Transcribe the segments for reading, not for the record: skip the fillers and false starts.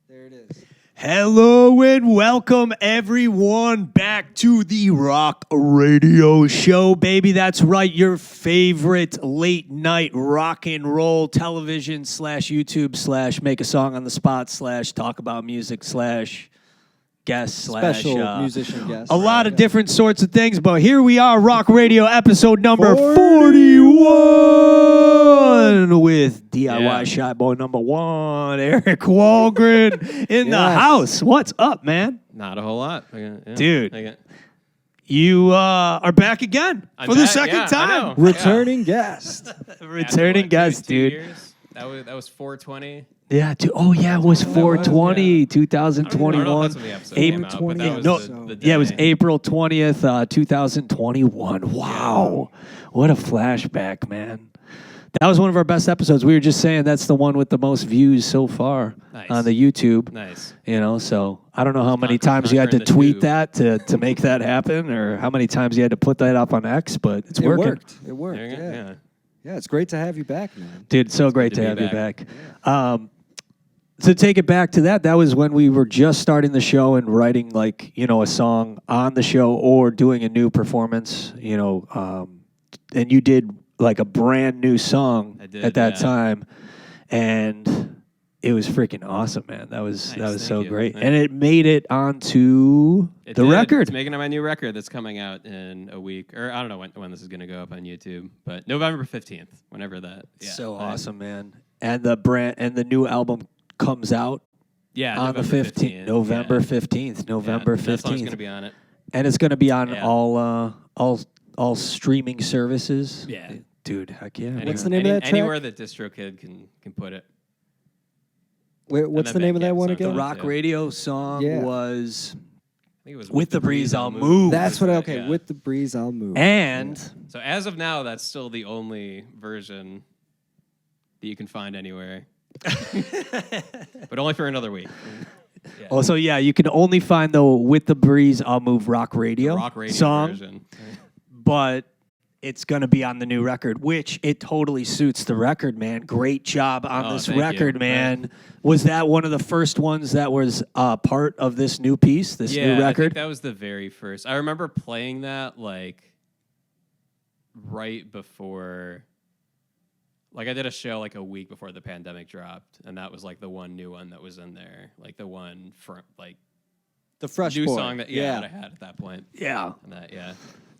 There it is. Hello and welcome everyone back to the Rawk Radio show, baby. That's right, your favorite late night rock and roll television / YouTube / make a song on the spot / talk about music / guest / special musician guest. A lot of different sorts of things, but here we are, Rawk Radio episode number 41 with DIY Shy Boy number 1, Eric Wallgren in the house. What's up, man? Not a whole lot. Dude, you are back again for the second time. Returning guest. Returning guest, two dude. Years? That was 420. Yeah, dude. Oh, yeah, it was 420, 2021. April 20th. It was April 20th, 2021. Wow. What a flashback, man. That was one of our best episodes. We were just saying that's the one with the most views so far on the YouTube. Nice. You know, so I don't know how many times you had to tweet that to make that happen or how many times you had to put that up on X, but it's working. It worked, yeah. Yeah, it's great to have you back, man. Dude, so great to have you back. To take it back to that was when we were just starting the show and writing, like, you know, a song on the show or doing a new performance, you know, and you did like a brand new song at that time, and it was freaking awesome, man. That was so great, and it made it onto the record. It's making it my new record that's coming out in a week, or I don't know when this is going to go up on YouTube, but November 15th, whenever that. Yeah, so awesome, man. And the new album comes out on the 15th, November 15th. November 15th. That song's going to be on it. And it's going to be on all streaming services. Yeah. Dude, heck yeah. What's the name of that track? Anywhere that DistroKid can put it. What's the name of that one again? The Rawk Radio song was... I think it was With the Breeze I'll Move. That's what With the Breeze I'll Move. And... So as of now, that's still the only version that you can find anywhere. But only for another week. Yeah. Oh, so you can only find the With the Breeze I'll Move Rawk Radio song, version. But it's going to be on the new record, which it totally suits the record, man. Great job on this record, man. Was that one of the first ones that was part of this new piece, this new record? I think that was the very first. I remember playing that like right before... Like, I did a show like a week before the pandemic dropped, and that was like the one new one that was in there. Like the one the fresh new boy. song that I had at that point. Yeah. And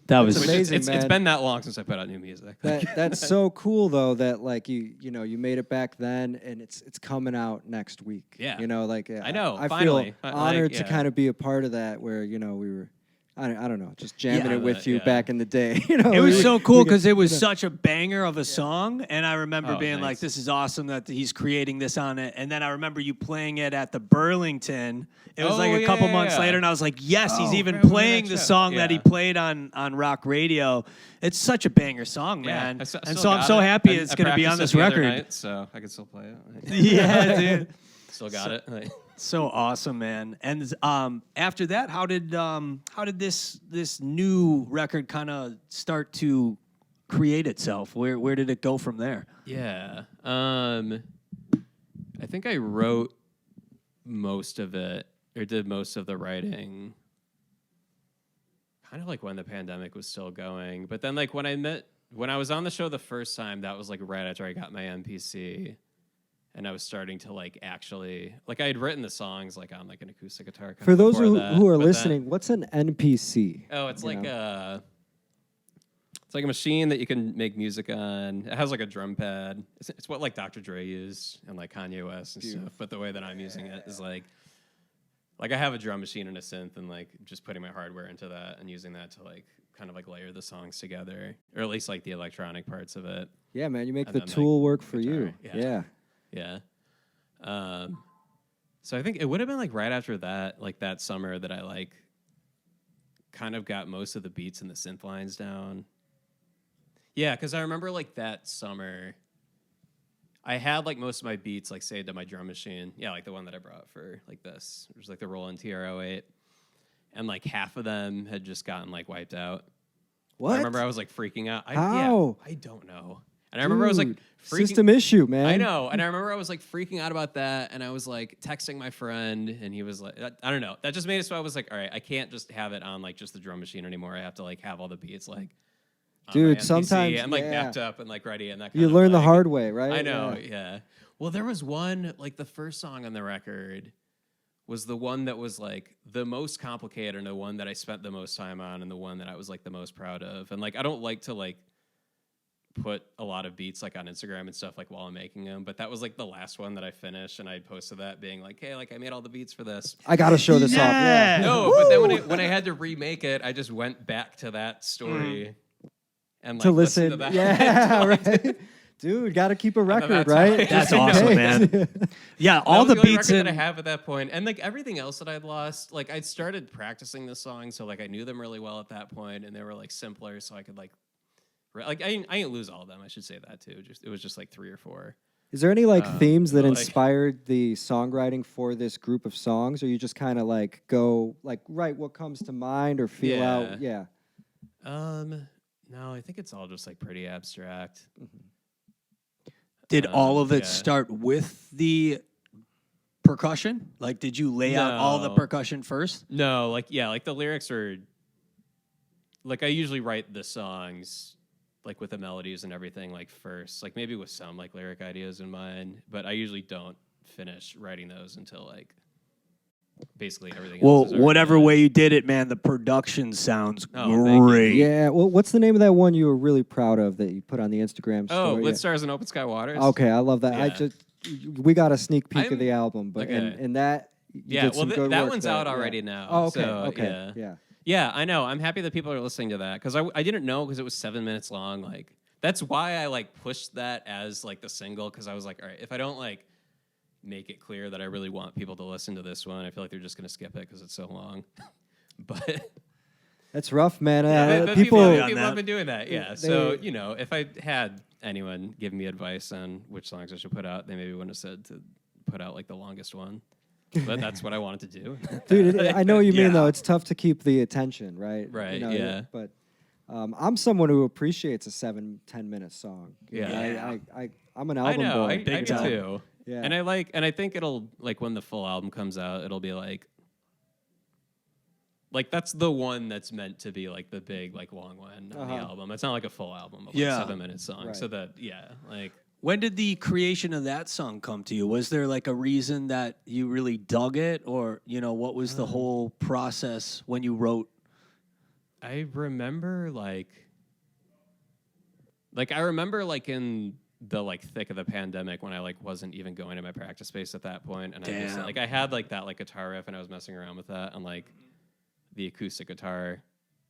that was amazing, man. It's been that long since I put out new music. That's so cool though that like you made it back then and it's coming out next week. Yeah. You know, like I know. I finally. feel honored to kind of be a part of that where, you know, we were I don't know, just jamming it with you back in the day. You know, it was so cool because it was such a banger of a song, and I remember being like, "This is awesome that he's creating this on it." And then I remember you playing it at the Burlington. It was like a couple months later, and I was like, "Yes, he's even playing the song that he played on Rawk Radio." It's such a banger song, man. And so I'm so happy it's going to be on this record. Night, so I can still play it. Yeah, dude. Still got it. So awesome, man. And after that, how did this new record kind of start to create itself? Where did it go from there? Yeah. I think I wrote most of it, or did most of the writing kind of like when the pandemic was still going. But then like when I was on the show the first time, that was like right after I got my MPC. And I was starting to like actually like I had written the songs like on like an acoustic guitar. For those who are listening, what's an NPC? Oh, it's like it's like a machine that you can make music on. It has like a drum pad. It's what like Dr. Dre used and like Kanye West and stuff. But the way that I'm using it is like I have a drum machine and a synth and like just putting my hardware into that and using that to like kind of like layer the songs together, or at least like the electronic parts of it. Yeah, man, you make the tool work for you. Yeah. Yeah. So I think it would have been like right after that, like that summer that I like kind of got most of the beats and the synth lines down. Yeah, because I remember like that summer, I had like most of my beats like saved to my drum machine. Yeah, like the one that I brought for like this, which was like the Roland TR-08. And like half of them had just gotten like wiped out. What? I remember I was like freaking out. How? I don't know. And I remember I was like freaking system issue, man. I know. And I remember I was like freaking out about that. And I was like texting my friend and he was like, I don't know. That just made it so I was like, all right, I can't just have it on like just the drum machine anymore. I have to like have all the beats like on Dude, my MPC sometimes and like mapped up and like ready and that kind you of learn the like, hard way, right? I know, yeah. Well, there was one, like the first song on the record was the one that was like the most complicated and the one that I spent the most time on and the one that I was like the most proud of. And like I don't like to like put a lot of beats like on Instagram and stuff like while I'm making them, but that was like the last one that I finished and I posted that being like, hey, like I made all the beats for this. I gotta show this off. Yeah. No, but then when I had to remake it, I just went back to that story and like To listen. to that. Yeah, right. Dude, gotta keep a record, right? That's Just in awesome, case. man. Yeah, That all was the only beats record in. that I have at that point, and like everything else that I'd lost, like I'd started practicing the song, so like I knew them really well at that point, and they were like simpler, so I could like I didn't lose all of them. I should say that too. It was just like 3 or 4. Is there any like themes that but, like- inspired the songwriting for this group of songs, or you just kind of like go like write what comes to mind or feel out? Yeah. No, I think it's all just like pretty abstract. Did all of it yeah. start with the percussion? Like, did you lay out all the No. percussion first? No, like like the lyrics are like I usually write the songs like with the melodies and everything like first, like maybe with some like lyric ideas in mind, but I usually don't finish writing those until like basically everything Well, else is already whatever done. way you did it, man, the production sounds Oh, thank you. great. Yeah. Well, what's the name of that one you were really proud of that you put on the Instagram story? Oh, Yeah. Lit Stars and Open Sky Waters. Okay, I love that. Yeah. We got a sneak peek of I'm- the album, but okay. and that you Yeah, did well, some good that work one's there. out Yeah. already now. Oh, okay, so, okay, yeah. Yeah, I know. I'm happy that people are listening to that because I didn't know because it was 7 minutes long. Like that's why I like pushed that as like the single because I was like, all right, if I don't like make it clear that I really want people to listen to this one, I feel like they're just gonna skip it because it's so long. But That's rough, man. but People, people have been doing that. Yeah. So you know, if I had anyone give me advice on which songs I should put out, they maybe wouldn't have said to put out like the longest one. But that's what I wanted to do. dude, I know what you mean Yeah. though. It's tough to keep the attention, right? Right, You know, yeah. But I'm someone who appreciates a 7-10 minute song. You know, Yeah. I'm an I album know, boy. I do time. too. Yeah. And I think it'll like when the full album comes out, it'll be like that's the one that's meant to be like the big like long one on the album. It's not like a full album of like Yeah. 7-minute songs. Right. So that like When did the creation of that song come to you? Was there like a reason that you really dug it, or what was the whole process when you wrote? I remember like I remember like in the like thick of the pandemic when I like wasn't even going to my practice space at that point, and I just Damn. like I had like that like guitar riff and I was messing around with that and like the acoustic guitar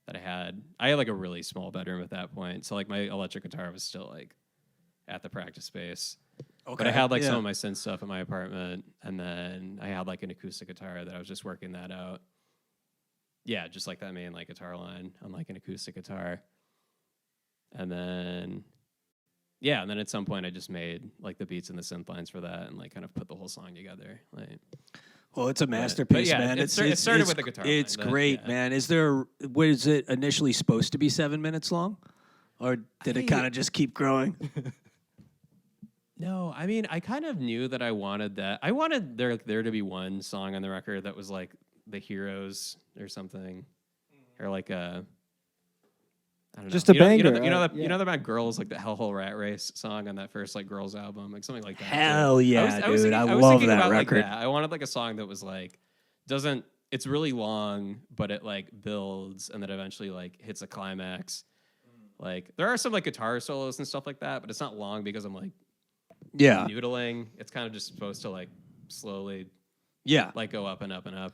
that I had like a really small bedroom at that point, so like my electric guitar was still like at the practice space. Okay. But I had like some of my synth stuff in my apartment, and then I had like an acoustic guitar that I was just working that out. Yeah, just like that main like guitar line on like an acoustic guitar. And then at some point I just made like the beats and the synth lines for that and like kind of put the whole song together. Like Well, it's a masterpiece, yeah, man. it started with the guitar line, It's but, great, yeah. man. Was it initially supposed to be 7 minute long, or did it kind of just keep growing? No, I mean I kind of knew that I wanted that. I wanted there to be one song on the record that was like the Heroes or something. Or like a I don't know. Just a banger, You know right? that you know the band Girls, like the Hellhole Rat Race song on that first like Girls album, like something like that. Hell yeah, I was dude. I was love thinking that about, record. Like that. I wanted like a song that was like it's really long, but it like builds and then eventually like hits a climax. Like there are some like guitar solos and stuff like that, but it's not long because I'm like Yeah. noodling. It's kind of just supposed to like slowly Yeah. like go up and up and up.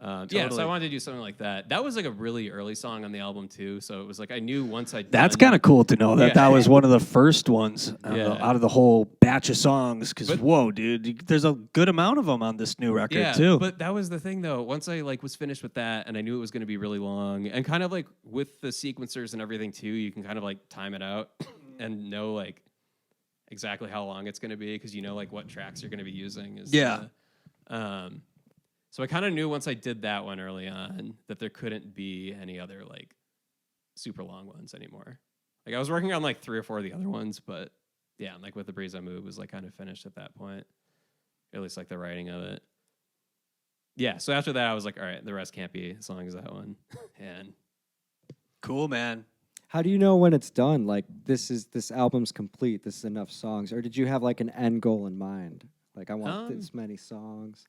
Yeah, Totally. so I wanted to do something like that. That was like a really early song on the album too, so it was like I knew once I That's kind of cool to know that Yeah. that was one of the first ones Yeah. out of the whole batch of songs. Because But- whoa, dude, there's a good amount of them on this new record too. But that was the thing though. Once I like was finished with that and I knew it was going to be really long and kind of like with the sequencers and everything too, you can kind of like time it out and know like exactly how long it's going to be because you know like what tracks you're going to be using. So I kind of knew once I did that one early on that there couldn't be any other like super long ones anymore. Like I was working on like 3 or 4 of the other ones, but yeah, like with The Breeze I Move was like kind of finished at that point. Or at least like the writing of it. Yeah, so after that I was like, all right, the rest can't be as long as that one. And Cool, man. How do you know when it's done? Like this album's complete. This is enough songs, or did you have like an end goal in mind? Like I want this many songs.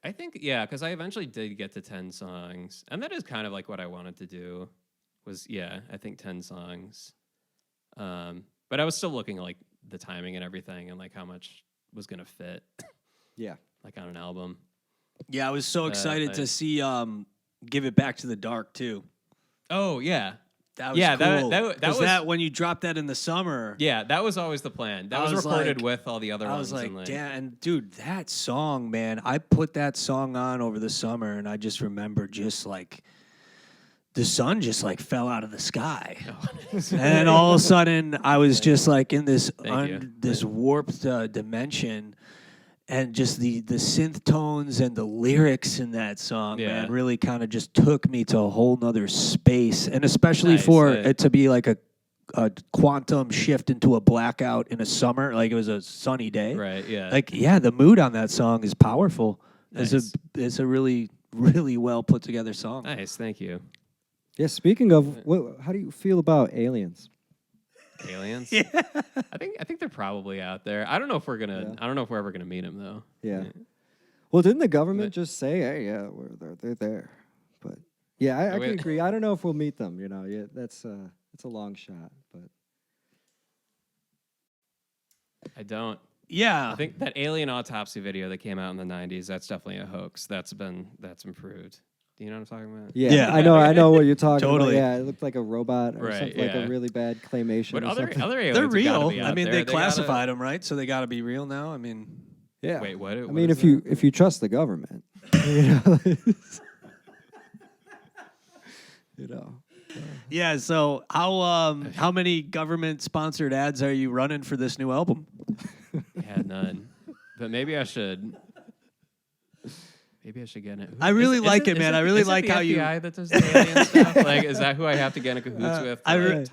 I think because I eventually did get to 10 songs, and that is kind of like what I wanted to do. Was I think 10 songs. But I was still looking at like the timing and everything, and like how much was gonna fit. Yeah, like on an album. Yeah, I was so excited to see Give It Back to the Dark too. Oh yeah. That was cool. That was that when you dropped that in the summer. Yeah, that was always the plan. That was recorded with all the other ones. I was like, and damn, and dude, that song, man, I put that song on over the summer, and I just remember just like the sun just like fell out of the sky, and then all of a sudden I was just like in this this warped dimension. And just the synth tones and the lyrics in that song, man, really kind of just took me to a whole nother space. And especially for it to be like a quantum shift into a blackout in a summer, like it was a sunny day. Right, yeah. Like, yeah, the mood on that song is powerful. Nice. It's a really, really well put together song. Nice, thank you. Yeah, speaking of, how do you feel about aliens? Aliens? Yeah. I think they're probably out there. I don't know if we're ever gonna meet them though. Yeah. Well, didn't the government just say, "Hey, yeah, they're there"? But yeah, I can agree. I don't know if we'll meet them. You know, yeah, that's a long shot, but I don't. Yeah. I think that alien autopsy video that came out in the 90s, that's definitely a hoax. That's improved. Do you know what I'm talking about? Yeah. I know what you're talking Totally. about. Yeah, it looked like a robot or something, like a really bad claymation. But or other something. aliens They're real. be I out mean, there. they classified them, right? So they got to be real now. I mean, yeah. Wait, what? I mean, if you trust the government, you know. You know. Yeah. So how many government sponsored ads are you running for this new album? Yeah, none. But maybe I should. Maybe I should get it. I really like it, man. I really like how you. FBI that does the alien stuff. Like, is that who I have to get in cahoots with? I love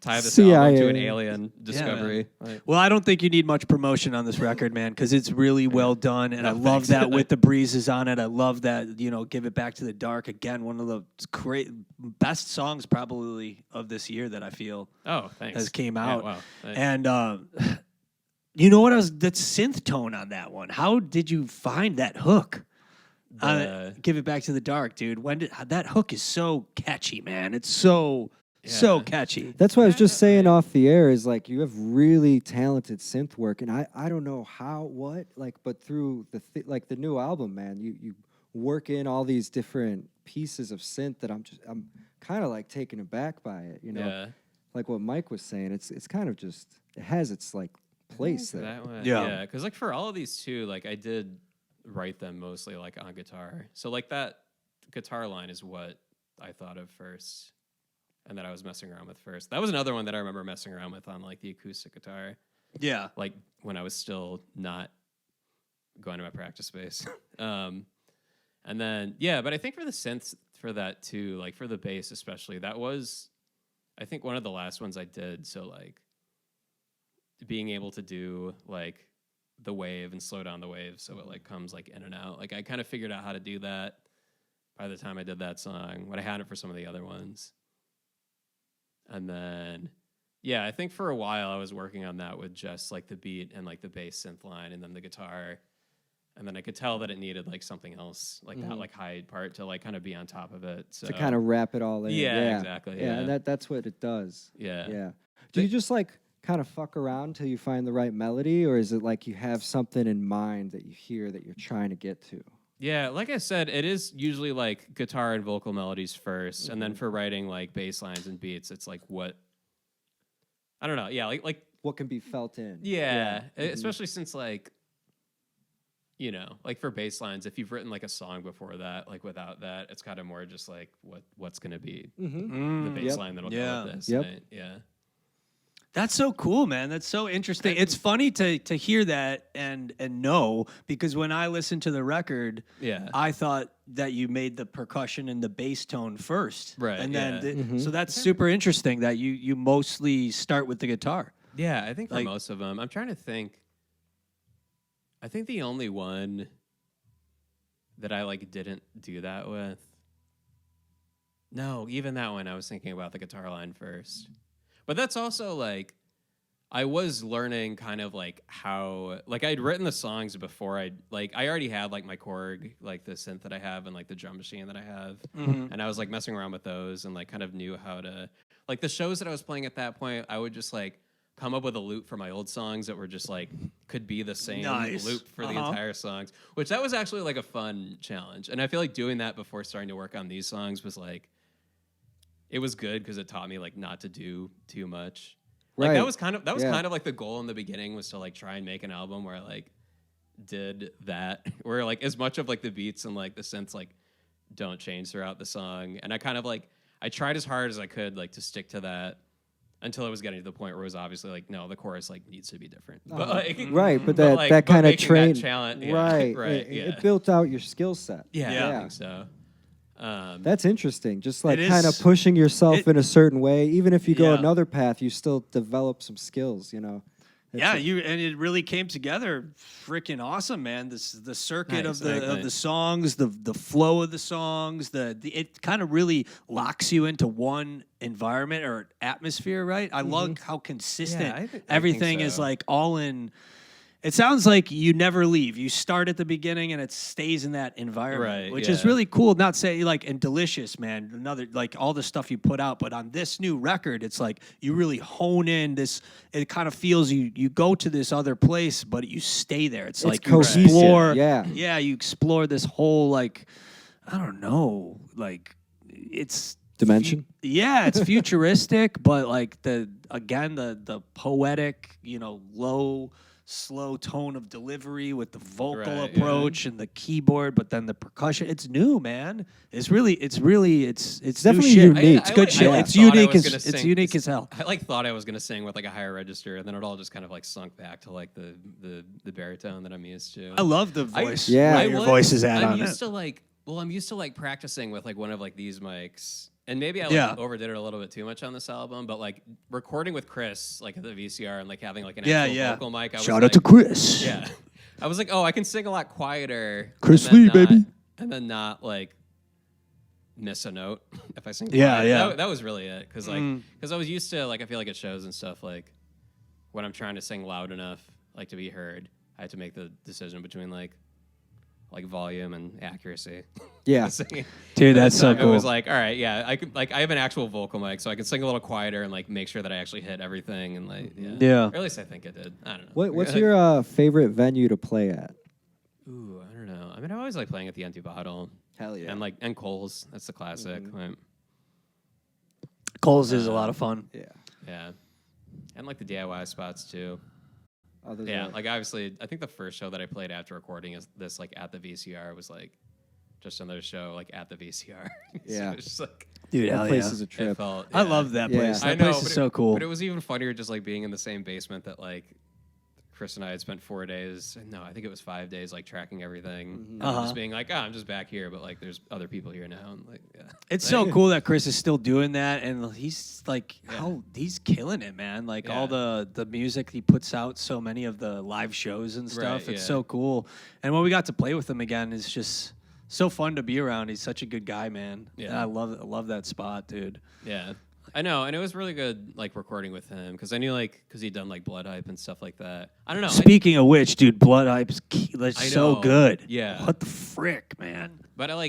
tie this CIA. album to an alien discovery. Well, I don't think you need much promotion on this record, man, because it's really well done, and I love thanks. that With the Breezes on it. I love that, Give It Back to the Dark. Again, one of the best songs probably of this year that I feel has came out. Yeah, wow. And you know what? That synth tone on that one. How did you find that hook? Give It Back to the Dark, dude. That hook is so catchy, man. It's so catchy. That's what I was just saying off the air is like you have really talented synth work, and I don't know but through the new album, man, you work in all these different pieces of synth that I'm kind of like taken aback by it, you know. Yeah. Like what Mike was saying, it's kind of just it has its like place there. That one, Yeah. Because like for all of these too, like I did write them mostly like on guitar. So like that guitar line is what I thought of first, and that I was messing around with first. That was another one that I remember messing around with on like the acoustic guitar. Yeah. Like when I was still not going to my practice space. And then but I think for the synths for that too, like for the bass especially, that was I think one of the last ones I did. So like being able to do like the wave and slow down the wave so it like comes like in and out. Like I kind of figured out how to do that by the time I did that song, when I had it for some of the other ones. And then I think for a while I was working on that with just like the beat and like the bass synth line and then the guitar. And then I could tell that it needed like something else, like that like high part to like kind of be on top of it. So To kind of wrap it all in. Yeah, exactly. Yeah, and that's what it does. Yeah. Yeah. Do you just like kind of fuck around until you find the right melody, or is it like you have something in mind that you hear that you're trying to get to? Yeah, like I said, it is usually like guitar and vocal melodies first, and then for writing like bass lines and beats, it's like what I don't know. Yeah, like what can be felt in. Yeah. Especially since like like for bass lines, if you've written like a song before that, like without that, it's kind of more just like what's going to be the bass line that'll go with this. Yep. Right? Yeah. That's so cool, man. That's so interesting. It's funny to hear that and know, because when I listened to the record, I thought that you made the percussion and the bass tone first. Right. And then so that's super interesting that you mostly start with the guitar. Yeah, I think for most of them. I'm trying to think. I think the only one that I like didn't do that with. No, even that one I was thinking about the guitar line first. But that's also like I was learning kind of like how like I'd written the songs before I already had like my Korg, like the synth that I have and like the drum machine that I have. And I was like messing around with those and like kind of knew how to like the shows that I was playing at that point, I would just like come up with a loop for my old songs that were just like could be the same loop for the entire songs, which that was actually like a fun challenge. And I feel like doing that before starting to work on these songs was like it was good because it taught me like not to do too much. Like that was kind of like the goal in the beginning was to like try and make an album where I like did that where like as much of like the beats and like the synths like don't change throughout the song. And I kind of like I tried as hard as I could like to stick to that until it was getting to the point where it was obviously like no, the chorus like needs to be different. But like but that kind of trained challenge. It built out your skill set. I think so. That's interesting. Just like kind of pushing yourself in a certain way. Even if you go another path, you still develop some skills, you know. And it really came together freaking awesome, man. The circuit of the songs, the flow of the songs, it kind of really locks you into one environment or atmosphere, right? I love how consistent everything is like all in. It sounds like you never leave. You start at the beginning and it stays in that environment, which is really cool. Not say like and delicious, man. Another like all the stuff you put out, but on this new record, it's like you really hone in this. It kind of feels you go to this other place, but you stay there. It's like you explore. You explore this whole like I don't know, like it's dimension. It's futuristic, but like the poetic, low. Slow tone of delivery with the vocal approach and the keyboard, but then the percussion. It's new, man. It's definitely unique. It's good shit. It's unique. It's unique as hell. I like thought I was gonna sing with like a higher register, and then it all just kind of like sunk back to like the baritone that I'm used to. I love the voice. Your voice is at on it. I'm used to like practicing with like one of like these mics. And maybe I overdid it a little bit too much on this album, but like recording with Chris, like at the VCR and like having like an actual vocal mic. Shout out to Chris. Yeah. I was like, oh, I can sing a lot quieter. Chris Lee, baby. And then not like miss a note if I sing. Yeah. That was really it. Cause I was used to like, I feel like at shows and stuff, like when I'm trying to sing loud enough, like to be heard, I had to make the decision between like volume and accuracy. Yeah. Dude, that's so cool. It was like, all right, I could like I have an actual vocal mic, so I can sing a little quieter and like make sure that I actually hit everything and like Or at least I think it did. I don't know. What's your favorite venue to play at? Ooh, I don't know. I mean, I always like playing at the Empty Bottle. Hell yeah. And Cole's. That's the classic. Right? Cole's is a lot of fun. Yeah. And like the DIY spots too. Like obviously, I think the first show that I played after recording is this like at the VCR was like just another show like at the VCR. So it's just like, dude, that place is a trip. I love that place. I That know, place is so cool. But it was even funnier just like being in the same basement that like Chris and I had spent 4 days. No, I think it was 5 days like tracking everything. And just being like, I'm just back here, but like there's other people here now. And like, it's so cool that Chris is still doing that, and he's like, he's killing it, man. Like all the music he puts out, so many of the live shows and stuff. It's so cool. And when we got to play with him again, it's just so fun to be around. He's such a good guy, man. Yeah, and I love that spot, dude. Yeah. I know, and it was really good, like, recording with him, because I knew, like, because he'd done, like, Blood Hype and stuff like that. I don't know. Speaking of which, dude, Blood Hype's so good. Yeah. What the frick, man? But I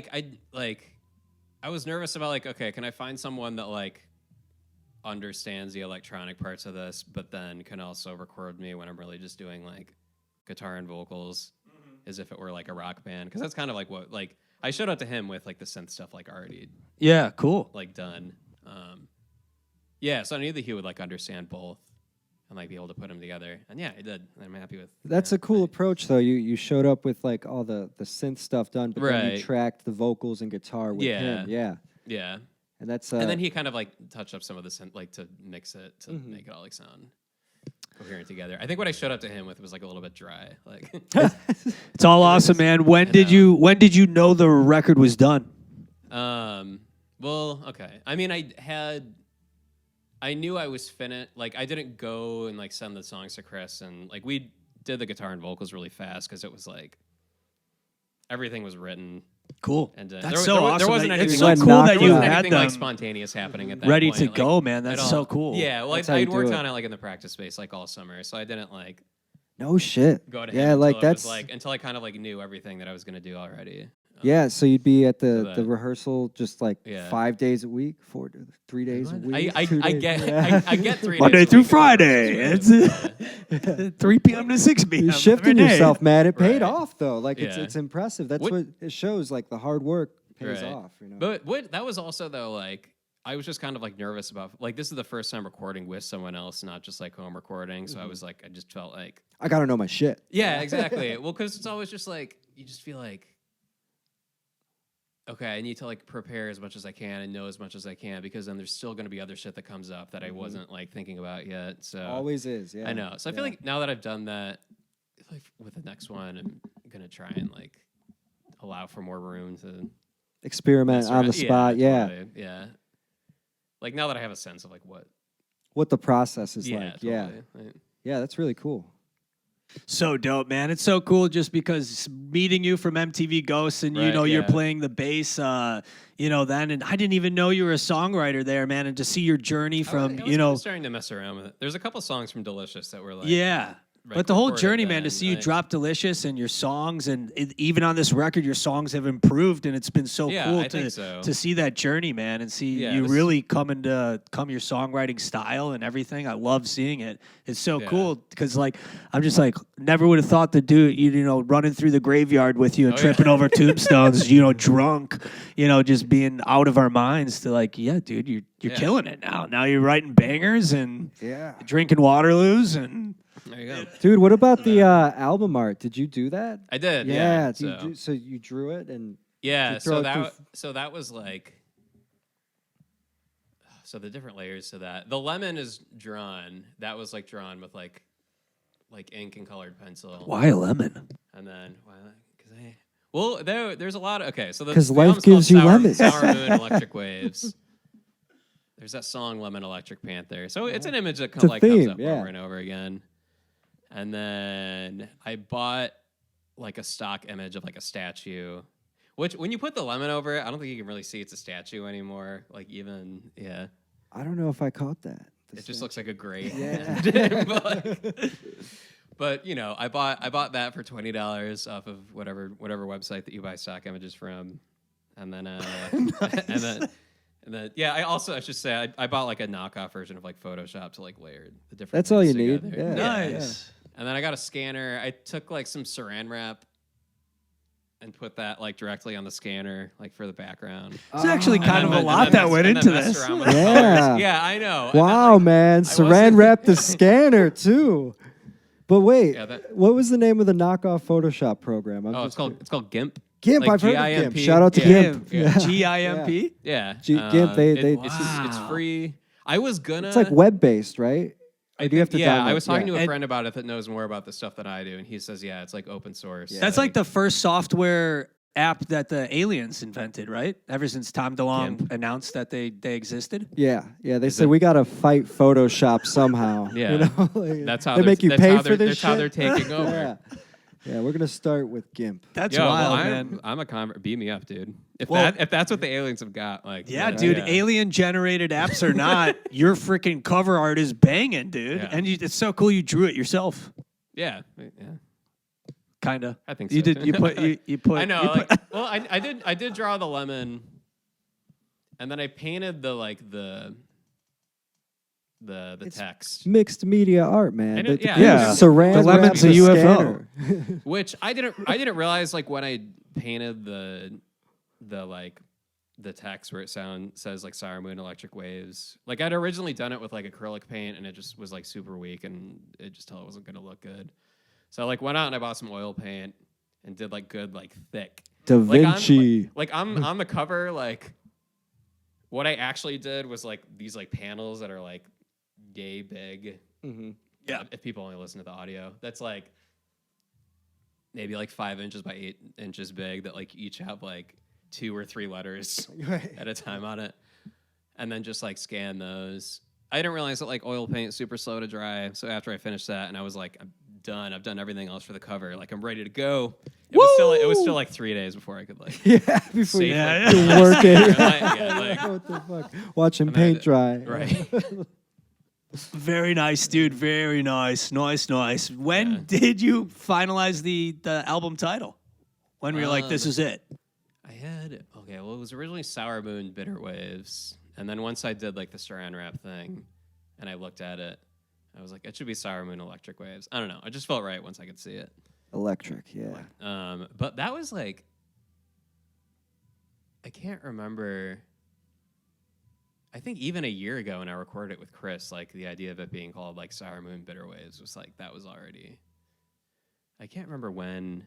was nervous about, like, okay, can I find someone that, like, understands the electronic parts of this, but then can also record me when I'm really just doing, like, guitar and vocals as if it were, like, a rock band? Because that's kind of, like, what, like, I showed up to him with, like, the synth stuff, like, already. Yeah, cool. Like, done. So I knew that he would like understand both and like be able to put them together. And yeah, he did. I'm happy with. That's a cool approach, though. You showed up with like all the synth stuff done, but then you tracked the vocals and guitar with him. Yeah. Yeah. And that's and then he kind of like touched up some of the like to mix it to Mm-hmm. make it all like sound coherent together. I think what I showed up to him with was like a little bit dry. Like It's all awesome, man. When did you know the record was done? Well, okay. I mean, I knew I was finished. Like, I didn't go and like send the songs to Chris, and like we did the guitar and vocals really fast because it was like everything was written. Cool. And that's so awesome. There wasn't anything. It's so like cool knocked that There you wasn't had anything them like spontaneous happening at that ready point, to like, go, man. at That's all. so cool. Yeah, well, That's how you I'd do worked it. on it like in the practice space like all summer, so I didn't like no shit. go to him Yeah, like until it was, that's like until I kind of like knew everything that I was gonna do already. yeah. So you'd be at the that- rehearsal just like Yeah. 5 days a week, 3 days a week. I 2 days. get Yeah. I get 3 Monday days a through week of Friday. rehearsals, It's right? 3 p.m. to 6 p.m. You're shifting every day. yourself, man. It paid Right. off though. Like Yeah. it's impressive. That's What- what it shows. Like the hard work pays Right. off. You know. But what that was also though, like I was just kind of like nervous about like this is the first time recording with someone else, not just like home recording. So I was like, I just felt like I gotta know my shit. yeah, exactly. Well, because it's always just like you just feel like okay, I need to like prepare as much as I can and know as much as I can because then there's still going to be other shit that comes up that I wasn't like thinking about yet. So Always is. Yeah. I know. So I feel like now that I've done that, like with the next one, I'm gonna try and like allow for more room to experiment mess on around. the spot. Yeah. Totally. Yeah. Like now that I have a sense of like What the process is yeah, like. totally. Yeah. Right. Yeah. That's really cool. So dope, man. It's so cool just because meeting you from MTV Ghosts and, you Right, know, you're yeah. playing the bass, you know, then. And I didn't even know you were a songwriter there, man. And to see your journey from, I was you kinda know. starting to mess around with it. There's a couple songs from Delicious that were like Yeah. like, But the whole recorded journey, man, to then, see you like- drop Delicious and your songs, and even on this record, your songs have improved, and it's been so Yeah, cool I think so. to see that journey, man, and see Yeah, you this- really come your songwriting style and everything. I love seeing it. It's so Yeah. cool because, like, I'm just like never would have thought to do you know, running through the graveyard with you and Oh, yeah. tripping over tombstones, you know, drunk, you know, just being out of our minds to like, yeah, dude, you're Yeah. killing it now. Now you're writing bangers and Yeah. drinking Waterloos and. There you go. Dude, what about the album art? Did you do that? I did. Yeah. Yeah. So you drew it and Yeah, to throw it through so that was like so the different layers to that. The lemon is drawn. That was like drawn with like ink and colored pencil. Why a lemon? And then there's a lot of okay. So the 'Cause the life album's gives called you lemons. Sour Moon, Electric Waves. There's that song Lemon Electric Panther. So it's an image that It's a comes theme, up yeah. over and over again. And then I bought like a stock image of like a statue, which when you put the lemon over it, I don't think you can really see it's a statue anymore. Like even, yeah, I don't know if I caught that. it just looks like a gray Yeah. hand. but you know, I bought that for $20 off of whatever website that you buy stock images from. And then, and then, yeah, I should say, I bought like a knockoff version of like Photoshop to like layer the different. That's all things you need. together. Yeah. Nice. And then I got a scanner. I took like some saran wrap and put that like directly on the scanner, like for the background. It's actually And kind then of a and lot then that mess- went and then into mess this. around with the Yeah. colors. Yeah, I know. And then, Wow, like, man. wasn't- Saran wrapped the scanner too. But wait, Yeah, that- what was the name of the knockoff Photoshop program? I'm Oh, just it's called GIMP. GIMP. Like I've heard of GIMP. GIMP. Shout out to Yeah. GIMP. Yeah. GIMP? Yeah, GIMP, they- it's free. I was gonna. It's like web based, right? Or do you have to yeah, download? I was talking to a And- friend about it that knows more about the stuff than I do, and he says, yeah, it's like open source. Yeah. That's like the first software app that the aliens invented, right? Ever since Tom DeLonge GIMP. announced that they existed. Yeah. They Is said it- we gotta fight Photoshop somehow. Yeah. You know? Like, That's how they they're- make you that's pay how for they're- this that's how shit? they're taking over. yeah. Yeah, we're gonna start with GIMP. That's Yo, wild, well, man. I'm a convert. Beat me up, dude. If Well- if that's what the aliens have got, like Yeah, dude, alien generated apps or not, your freaking cover art is banging, dude. Yeah. And it's so cool you drew it yourself. yeah, Kinda. I think so. You did you put I know. you put- Like, well, I did draw the lemon, and then I painted the It's text, Mixed media art, man. I know- The- yeah, the yeah. Saran The lemon's wrapped a UFO. scanner. which I didn't realize like when I painted the text where it says like Sour Moon Electric Waves. Like I'd originally done it with like acrylic paint, and it just was like super weak, and it just told it wasn't gonna look good. So I like went out and I bought some oil paint and did like good like thick Da Like, Vinci. I'm on the cover like what I actually did was like these like panels that are like yay big. Mm-hmm. Yeah. If people only listen to the audio, that's like maybe like 5 inches by 8 inches big, that like each have like 2 or 3 letters at a time on it, and then just like scan those. I didn't realize that like oil paint is super slow to dry, so after I finished that, and I was like, I'm done. I've done everything else for the cover. Like I'm ready to go. It was still like 3 days before I could like before you safely work it. like, What the fuck? Watching paint dry. right. Very nice, dude. Very nice. Nice. When did you finalize the album title? When were you like, this is it? Well, it was originally Sour Moon Bitter Waves. And then once I did like the Saran Wrap thing and I looked at it, I was like, it should be Sour Moon Electric Waves. I don't know. I just felt right once I could see it. Electric, yeah. But that was like, I can't remember. I think even a year ago when I recorded it with Chris, like the idea of it being called like Sour Moon Bitter Waves was like, that was already, I can't remember when,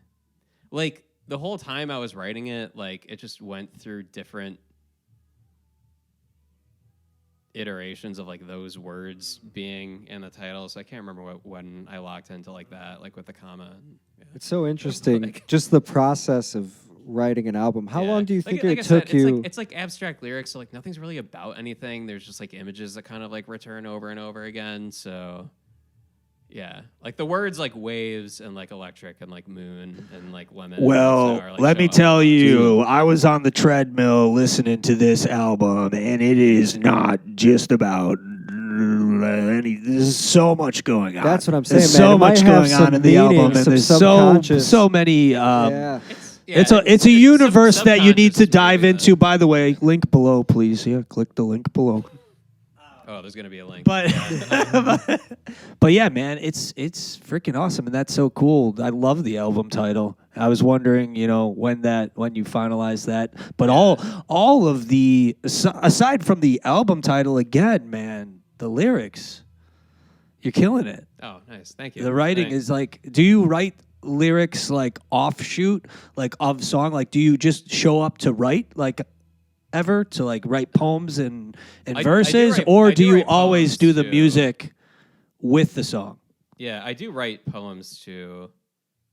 like the whole time I was writing it, like it just went through different iterations of like those words being in the title. So I can't remember when I locked into like that, like with the comma. And, yeah. It's so interesting, just the process of writing an album. How long do you think it took you? It's like abstract lyrics, so like nothing's really about anything. There's just like images that kind of like return over and over again. So yeah, like the words like waves and like electric and like moon and like lemon. Well, are, like, let me tell you, I was on the treadmill listening to this album, and it is not just about there's so much going on. That's what I'm saying, There's man. so much going on in the album, and there's so many. It's a universe that you need to dive into. By the way, link below, please. Yeah, click the link below. Oh, there's gonna be a link. But but yeah, man, it's freaking awesome, and that's so cool. I love the album title. I was wondering, when you finalized that. But all of the aside from the album title, again, man, the lyrics, you're killing it. Oh, nice, thank you. The writing is like, do you write lyrics like offshoot, like of song? Like, do you just show up to write, like, ever to like write poems and verses, or do you always do the music with the song? Yeah, I do write poems too.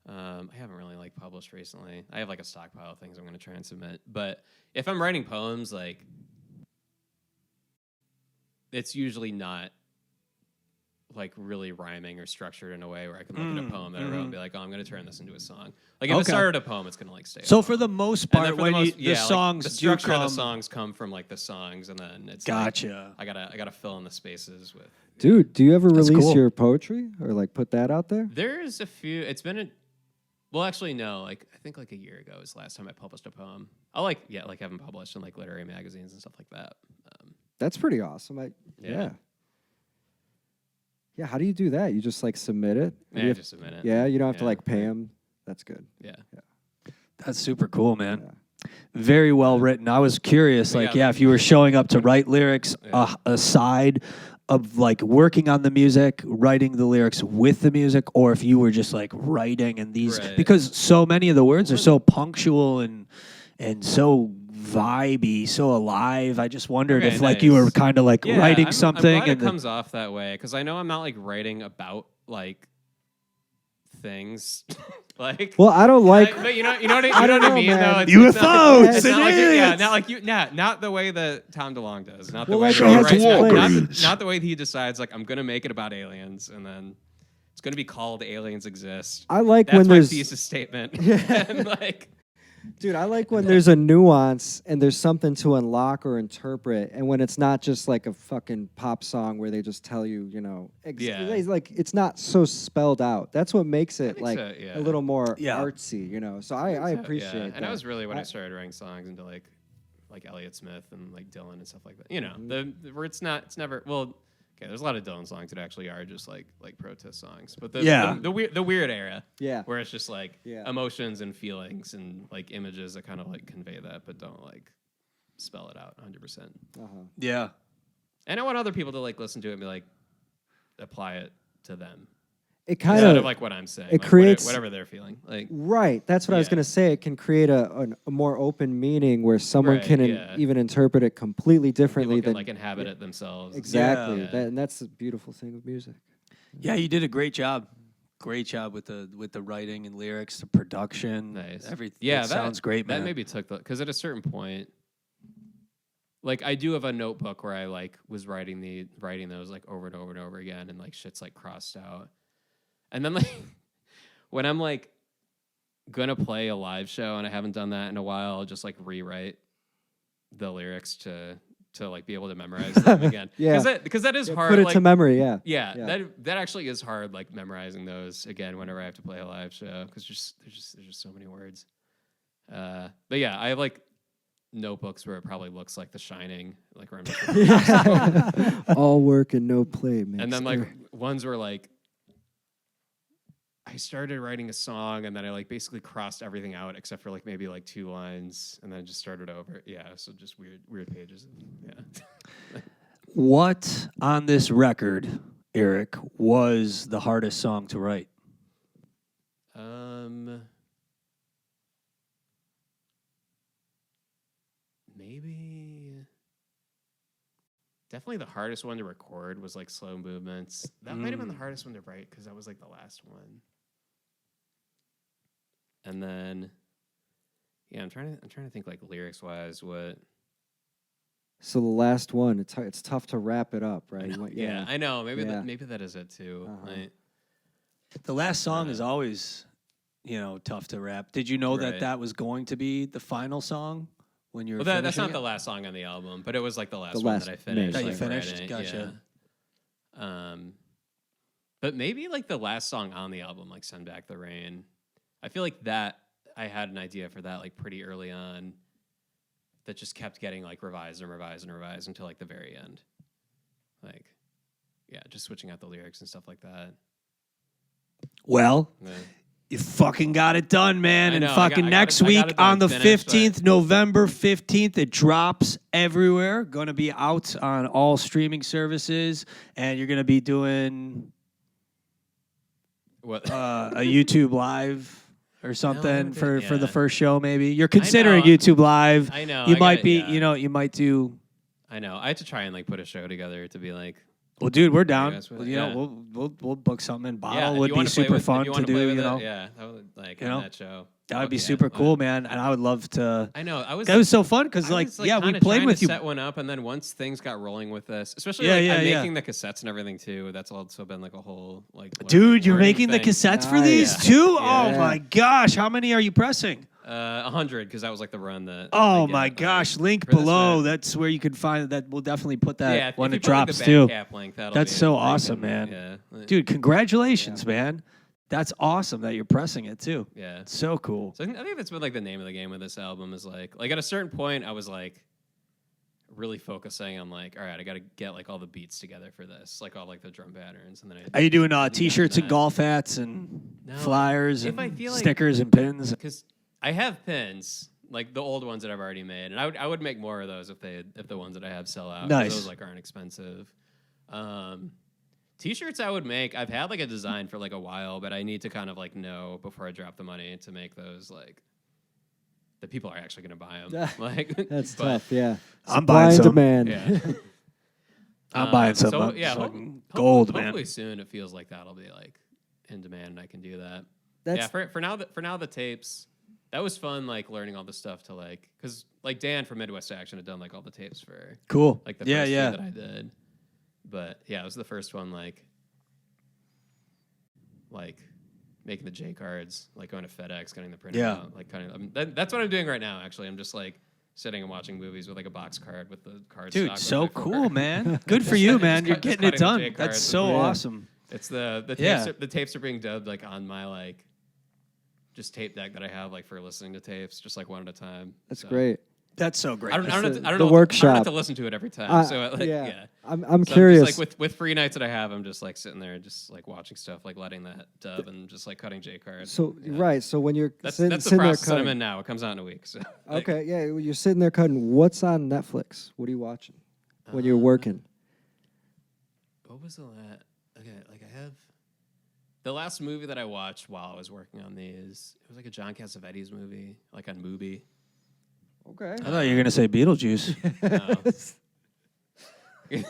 I haven't really like published recently. I have like a stockpile of things I'm going to try and submit. But if I'm writing poems, like it's usually not like really rhyming or structured in a way where I can look at a poem that I wrote and be like, oh, I'm going to turn this into a song. Like if I started a poem, it's going to like stay. So for the most part, when the songs the structure of the songs come from like the songs, and then it's gotcha. Like, I gotta fill in the spaces with. Dude, do you ever release your poetry or like put that out there? There's a few. It's been well, actually, no. Like I think like a year ago was the last time I published a poem. I like have them published in like literary magazines and stuff like that. That's pretty awesome. Yeah, how do you do that? You just like submit it? Yeah, just submit it. Yeah, you don't have to like pay them. That's good. Yeah. That's super cool, man. Yeah. Very well written. I was curious, if you were showing up to write lyrics aside of like working on the music, writing the lyrics with the music, or if you were just like writing and these, because so many of the words are so punctual and so vibey, so alive. I just wondered if like you were kind of like writing something. I'm glad it comes off that way, because I know I'm not like writing about like things. Like, well, I don't like. But you know what I mean, man. Though. UFOs. It's not like not like you. Not the way that Tom DeLonge does. Not the way. Not the way that he decides. Like, I'm gonna make it about aliens, and then it's gonna be called "Aliens Exist." I like That's when my there's thesis statement. And like. Dude, I like when there's a nuance and there's something to unlock or interpret, and when it's not just like a fucking pop song where they just tell you, like it's not so spelled out. That's what makes it like a little more artsy, So I appreciate that. And that was really when I started writing songs into like Elliott Smith and like Dylan and stuff like that. Where it's never okay, there's a lot of Dylan songs that actually are just like protest songs, but the weird era, where it's just like emotions and feelings and like images that kind of like convey that, but don't like spell it out 100%. Yeah, and I want other people to like listen to it and be like apply it to them. it kind instead of of like what I'm saying. it like, creates whatever they're feeling. Like right. That's what I was Yeah. gonna say. It can create a more open meaning where someone Right, can yeah. even interpret it completely differently people can than like inhabit it themselves. exactly. Yeah. That, and that's the beautiful thing of music. Yeah, you did a great job. Great job with the writing and lyrics, the production. Nice. Everything. Yeah, It sounds great, man. That maybe took because at a certain point, like I do have a notebook where I like was writing those like over and over and over again, and like shit's like crossed out. And then like when I'm like gonna play a live show and I haven't done that in a while, I'll just like rewrite the lyrics to like be able to memorize them again. Yeah. because that is Yeah, hard. put it like, to memory. Yeah. Yeah, Yeah. that actually is hard. Like memorizing those again whenever I have to play a live show because there's just so many words. But yeah, I have like notebooks where it probably looks like The Shining, like where I'm All work and no play, man. and then like ones where like I started writing a song and then I like basically crossed everything out except for like maybe like 2 lines and then just started over. Yeah, so just weird pages. Yeah. What on this record, Eric, was the hardest song to write? Maybe definitely the hardest one to record was like Slow Movements. That might have been the hardest one to write because that was like the last one. And then yeah, I'm trying to think like lyrics wise what. So the last one, it's tough to wrap it up, right? Yeah, I know. Maybe Yeah. maybe that is it too. Like, The last song is always, tough to rap. Did you know Right. that was going to be the final song when you were well, that's finishing not it? the last song on the album, but it was like the last The one last that I finished. that you like, finished? writing, Gotcha. Yeah. But maybe like the last song on the album, like "Send Back the Rain." I feel like that I had an idea for that like pretty early on. That just kept getting like revised until like the very end. Like, yeah, just switching out the lyrics and stuff like that. Well, Yeah. you fucking got it done, man. I And know, I fucking got next it- I got week it done, on the finished, 15th, November 15th, it drops everywhere. Going to be out on all streaming services. And you're going to be doing What? a YouTube Live or something did- for the yeah. first show, maybe. You're considering know. YouTube Live. I know. You I might gotta- be, yeah. you might do. I know. I had to try and like put a show together to be like. Well, dude, we're down. guys with Well, it? you know, Yeah. we'll book something in Bottle. Yeah, if would you be wanna play super with- if fun you to wanna do. play with You it, know, yeah, that would like You on know? that show. that would be Yeah, super but- cool, man. And I would love to. I know. I was. That was so fun because, I like, was, yeah, we kinda played trying with to you. set one up, and then once things got rolling with this, especially Yeah, like yeah, I'm yeah. making the cassettes and everything too. That's also been like a whole like. Dude, you're learning making the thing. cassettes for Nice. these Yeah. too? Yeah. Oh my gosh, how many are you pressing? 100 because that was like the run that. Oh I get, my gosh, link for this below. one. That's where you can find that. We'll definitely put that Yeah, when if it you put, like, drops the too. Bandcamp link, that'll That's be so like, awesome, man. Yeah, Dude, congratulations, man. That's awesome that you're pressing it too. Yeah. It's so cool. So I think that's been like the name of the game with this album is like at a certain point I was like really focusing on like, all right, I got to get like all the beats together for this, like all like the drum patterns, and then Are you doing Yeah, t-shirts and that. golf hats and No, flyers if and I feel like- stickers and pins? because I have pins. Like the old ones that I've already made, and I would make more of those if the ones that I have sell out. 'Cause Nice. Those like aren't expensive. T-shirts I would make. I've had like a design for like a while, but I need to kind of like know before I drop the money to make those like that people are actually going to buy them. Like That's but, tough. Yeah. I'm Supply buying and some. demand. Yeah. I'm buying some. So I'm yeah, fucking gold, hopefully man. soon it feels like that'll be like in demand, and I can do that. That's Yeah, for now the tapes. That was fun, like learning all the stuff to like, because like Dan from Midwest Action had done like all the tapes for Cool. like the Yeah, first yeah. few that I did. But yeah, it was the first one like making the J cards, like going to FedEx, getting the printer Yeah. out, like kind of. That's what I'm doing right now. Actually, I'm just like sitting and watching movies with like a box card with the card. Dude, stock so left over. cool, man. Good for you, man. You're Just getting it cutting the done. J That's cards so with- Yeah. awesome. It's the tapes. Yeah. The tapes are being dubbed like on my like just tape deck that I have like for listening to tapes, just like one at a time. that's So- great. That's so great. I don't, I That's don't, the- have to, I don't the know. I don't workshop. have to listen to it every time. So like, yeah. I'm So curious. I'm just, like with free nights that I have, I'm just like sitting there, just like watching stuff, like letting that dub and just like cutting J cards. so Yeah. right. So when you're That's sitting the there process that I'm cutting, in now. It comes out in a week. So like, okay, yeah, when you're sitting there cutting. What's on Netflix? What are you watching when you're working? What was the last? Okay, like I have. The last movie that I watched while I was working on these, it was like a John Cassavetes movie, like on Mubi. Okay. I thought you were gonna say Beetlejuice. No.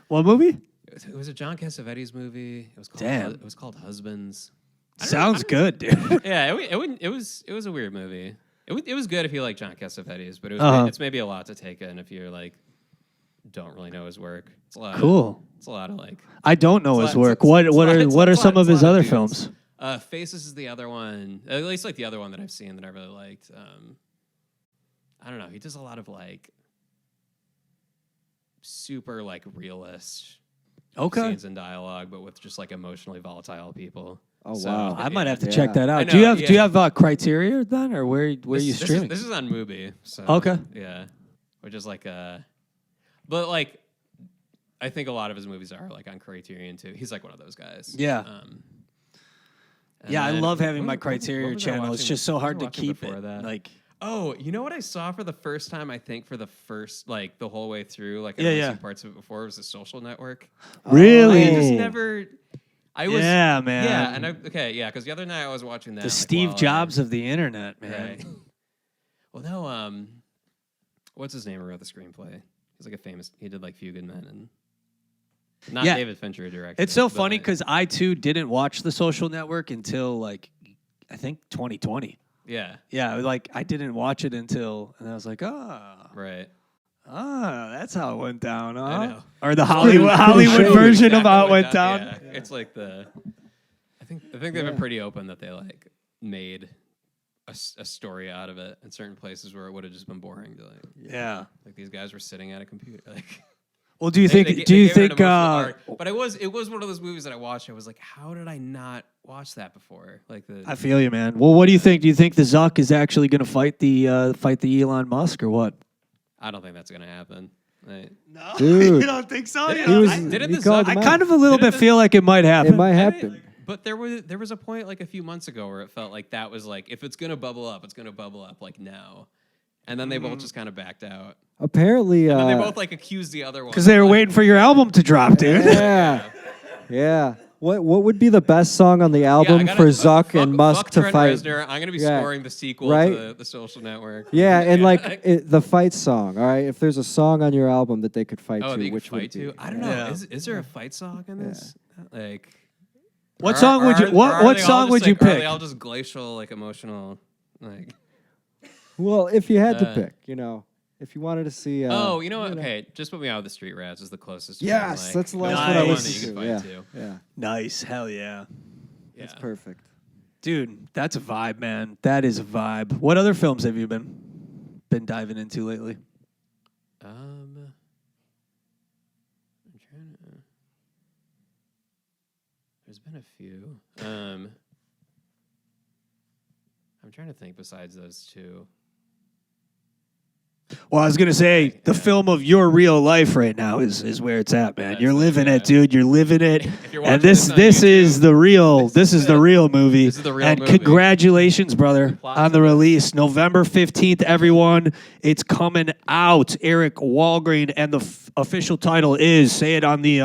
What movie? It was a John Cassavetes movie. It was called. Damn. It was called Husbands. Sounds good, dude. Yeah, it was a weird movie. It was good if you like John Cassavetes, but it's maybe a lot to take in if you're like don't really know his work. It's a lot. Cool. It's a lot of like. I don't know his work. It's What are some of his other dudes. films? Faces is the other one. At least like the other one that I've seen that I really liked. I don't know. He does a lot of like super like realist scenes and dialogue, but with just like emotionally volatile people. Oh So, wow. I might have to Yeah. check that I out. know, Do you have criteria then, or where are you streaming? This is on Mubi. So, Okay. Yeah, which is like but like I think a lot of his movies are like on Criterion too. He's like one of those guys. Yeah. And Yeah, I then- love having what- my what- criteria what was I channel. It's watching- just so what was I hard to watching keep before it. that? Like, Oh, you know what I saw for the first time? I think for the first, like the whole way through, like I'd Yeah, only yeah. seen parts of it before. It was The Social Network. really? I just never. I was. Yeah, man. Yeah, and because the other night I was watching that. the like, Steve while I- Jobs of the internet, man. Right. Well, no. What's his name? Who wrote the screenplay? He's like a famous. He did like Few Good Men and. Not Yeah. David Fincher directed. It's so it, but funny because I too didn't watch The Social Network until like I think 2020. Yeah. Yeah, like I didn't watch it until, and I was like, Right. that's how it went down, huh? I know. Or the pretty Hollywood shady. version of Exactly how it what went that- down. Yeah, it's like the. I think they've been pretty open that they like made a story out of it in certain places where it would have just been boring to Yeah. like these guys were sitting at a computer like. Well, do you They think? ga- Do they you gave it an think? emotional arc. But it was one of those movies that I watched. I was like, how did I not watch that before? Like the. I feel you, man. Well, what do you think? Do you think the Zuck is actually going to fight the Elon Musk or what? I don't think that's gonna happen. Like, No, Dude. you don't think so? Didn't- He was. didn't He the called Zuck- I him kind out. of a little Didn't bit the- feel like it might happen. It might I happen. didn't- But there was a point like a few months ago where it felt like that was like if it's gonna bubble up, it's gonna bubble up like now. And then they both just kind of backed out. Apparently. And then they both like accused the other one. Because they were waiting for your album to drop, dude. Yeah. Yeah. What would be the best song on the Yeah, album I gotta- for Zuck and Musk fuck to Trent fight? Reznor. I'm gonna be Yeah. scoring the sequel Right? to the Social Network. Yeah, and like the fight song. All right, if there's a song on your album that they could fight Oh, to, they could which would fight it be? to? I don't know. Yeah. Is there a fight song in this? Like, What song would you? What song would you Are pick? they all just glacial, like emotional, like? Well, if you had to Uh, pick, if you wanted to see. Oh, you know what? Okay, just put me out with the Street Rats is the closest. one, Yes, like, that's the last Nice. one I one that listened you to. can Yeah, fight to. yeah, Nice, hell yeah, Yeah. that's perfect. dude. That's a vibe, man. That is a vibe. What other films have you been diving into lately? I'm trying to. There's been a few. I'm trying to think besides those two. Well, I was gonna say the film of your real life right now is where it's at, man. That's You're it, living yeah. it, dude. You're living it. If you're And watching this on this is YouTube, the real this is the it. real movie. This is the real and movie. congratulations, brother, Plot on the twist. release, November 15th. Everyone, it's coming out. Eric Wallgren, and the official title is, say it on the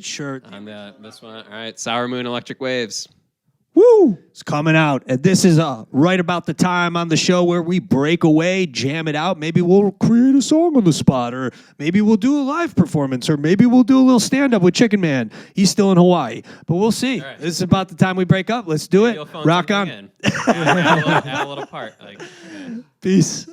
shirt. On this one. All right, Sour Moon Electric Waves. Woo! It's coming out. And this is right about the time on the show where we break away, jam it out. Maybe we'll create a song on the spot, or maybe we'll do a live performance, or maybe we'll do a little stand-up with Chicken Man. He's still in Hawaii. But we'll see. All right. This is about the time we break up. Let's do it. You'll phone Rock on. something in. Add a little part. Like, yeah. Peace.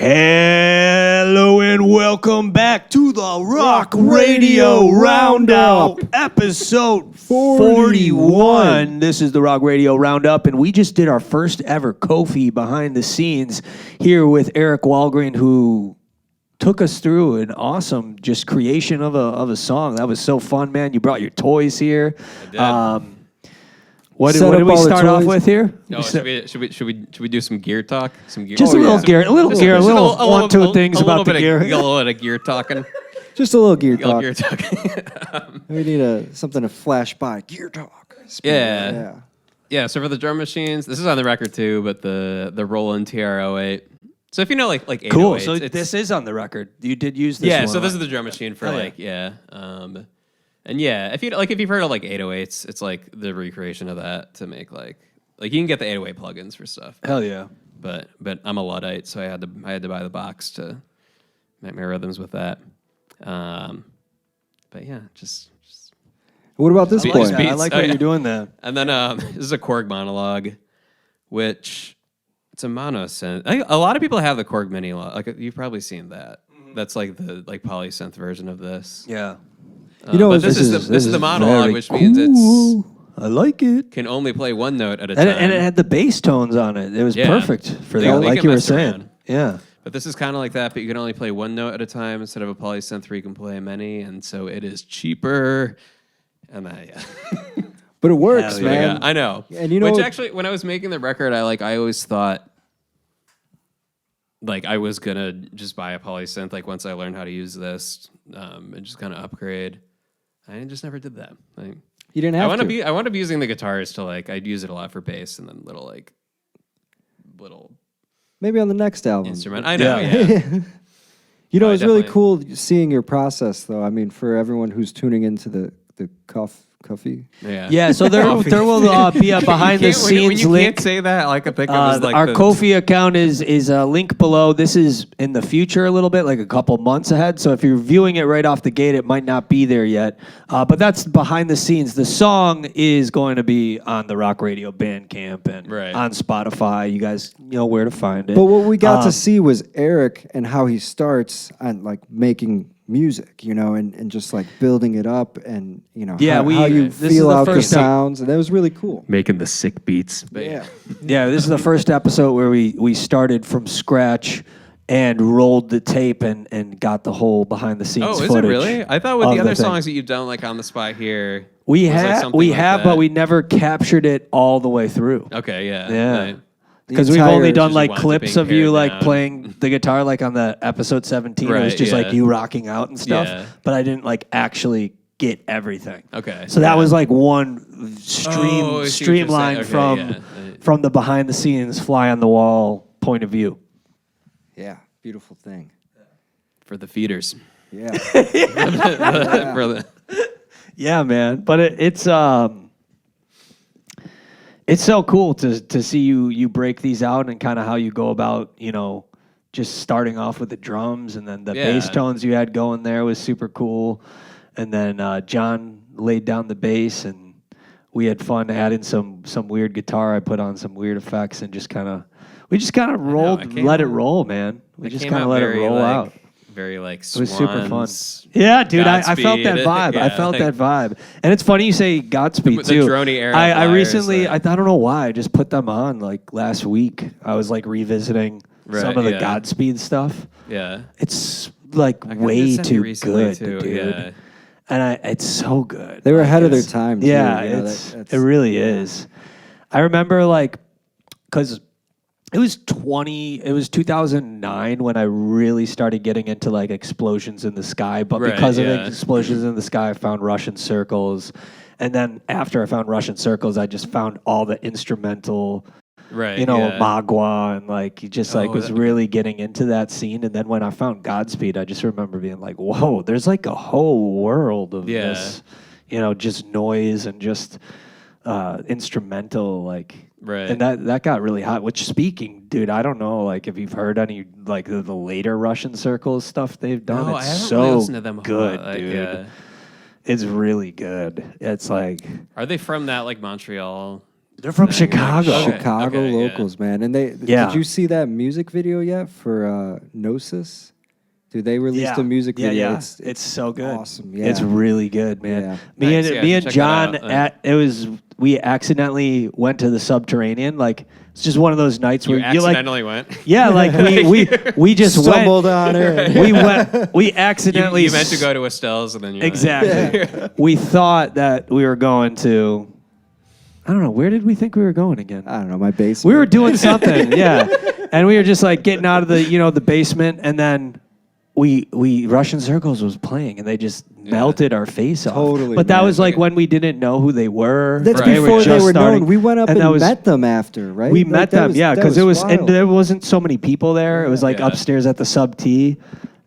Hello and welcome back to the Rawk Radio Roundup, episode 41. This is the Rawk Radio Roundup, and we just did our first ever Ko-fi behind the scenes here with Eric Wallgren, who took us through an awesome just creation of a song. That was so fun, man. You brought your toys here. I did. What did we start off with here? No, should we do some gear talk? Some gear. Just a little gear, a little one, two things about the gear. A little bit of gear talking. Just a little gear talk. Gear talking. We need something to flash by. Gear talk. Yeah. So for the drum machines, this is on the record too, but the Roland TR-08. So if you know like 808s, cool. So this is on the record. You did use this. Yeah. one. So this is the drum machine for and yeah, if you've heard of like 808s, it's like the recreation of that to make like you can get the 808 plugins for stuff. Hell yeah. But I'm a Luddite, so I had to buy the box to make my rhythms with that. But yeah, just What about this point? I like how you're doing that. And then this is a Korg monologue, which it's a mono synth. A lot of people have the Korg mini. Like you've probably seen that. That's like the polysynth version of this. Yeah. But this is the monologue, which means I like it. Can only play one note at a time. And it had the bass tones on it. It was perfect for that, like you were saying. Around. Yeah. But this is kind of like that, but you can only play one note at a time instead of a polysynth where you can play many, and so it is cheaper. And But it works, man. Yeah, I know. And you know, which actually, when I was making the record, I always thought like I was gonna just buy a polysynth like once I learned how to use this, and just kind of upgrade. I just never did that. Like, you didn't have to. I wound up using the guitars to I'd use it a lot for bass and then little maybe on the next album instrument. I know. Yeah. You know, it's really cool seeing your process, though. I mean, for everyone who's tuning into the Ko-fi. Yeah, so there will be a behind the scenes when you link. Can't say that. I could think of as like our Ko-fi account is a link below. This is in the future a little bit, like a couple months ahead. So if you're viewing it right off the gate, it might not be there yet. But that's behind the scenes. The song is going to be on the Rawk Radio Bandcamp and on Spotify. You guys know where to find it. But what we got to see was Eric and how he starts on making music, and just building it up and, how you feel out the sounds. And that was really cool. Making the sick beats. Yeah, this is the first episode where we started from scratch and rolled the tape and got the whole behind the scenes footage. Oh, is it really? I thought with the other songs that you've done on the spot here. We have, but we never captured it all the way through. Okay, yeah. Yeah. Right. Because we've only done just clips of you playing the guitar on the episode 17. It was just you rocking out and stuff. Yeah. But I didn't actually get everything. Okay. So that was one streamline from the behind the scenes, fly on the wall point of view. Yeah, beautiful thing. For the feeders. Yeah. Yeah, man. But it's so cool to see you break these out and kind of how you go about, just starting off with the drums, and then the bass tones you had going there was super cool. And then John laid down the bass, and we had fun adding some weird guitar. I put on some weird effects and we just kind of rolled, let it roll, man. We just kind of let it roll out. Very Swans. It was super fun. Yeah, dude, I felt that vibe. I felt that vibe. And it's funny you say Godspeed too. The droney era. I recently, I don't know why, I just put them on last week. I was revisiting some of the Godspeed stuff. Yeah. It's way too good, dude. Yeah. And it's so good. They were ahead of their time, too. Yeah, it really is. I remember because it was 2009 when I really started getting into Explosions in the Sky, but because of Explosions in the Sky, I found Russian Circles. And then after I found Russian Circles, I just found all the instrumental, Magua, and was really getting into that scene. And then when I found Godspeed, I just remember being whoa, there's a whole world of this, just noise and just instrumental, Right. And that got really hot. Which, speaking, dude, I don't know, if you've heard any the later Russian Circles stuff they've done. No, it's I haven't so really listened to them good, dude. Yeah. It's really good. It's Are they from that Montreal They're from thing. Chicago. Okay, Chicago okay, yeah. locals, man. And they did you see that music video yet for Gnosis? Dude, they released a music video. Yeah. It's so good. Awesome. Yeah. It's really good, man. Yeah. Nice, yeah, Me I and should check John that out. we accidentally went to the Subterranean. Like it's just one of those nights where You you like accidentally went. yeah, like we just stumbled went. on it. We accidentally You meant to go to Estelle's and then you exactly. We thought that we were going to. I don't know. Where did we think we were going again? I don't know, my basement. We were doing something, yeah. And we were just like getting out of the basement, and then we Russian Circles was playing, and they just melted our face off. Totally, But that man. was like when we didn't know who they were. That's Right. before they just were starting. known. We went up and that was- met them after, right? We Like, met that them, was- yeah, that because it was, and wild. there wasn't so many people there. It was like Yeah. upstairs at the Sub T,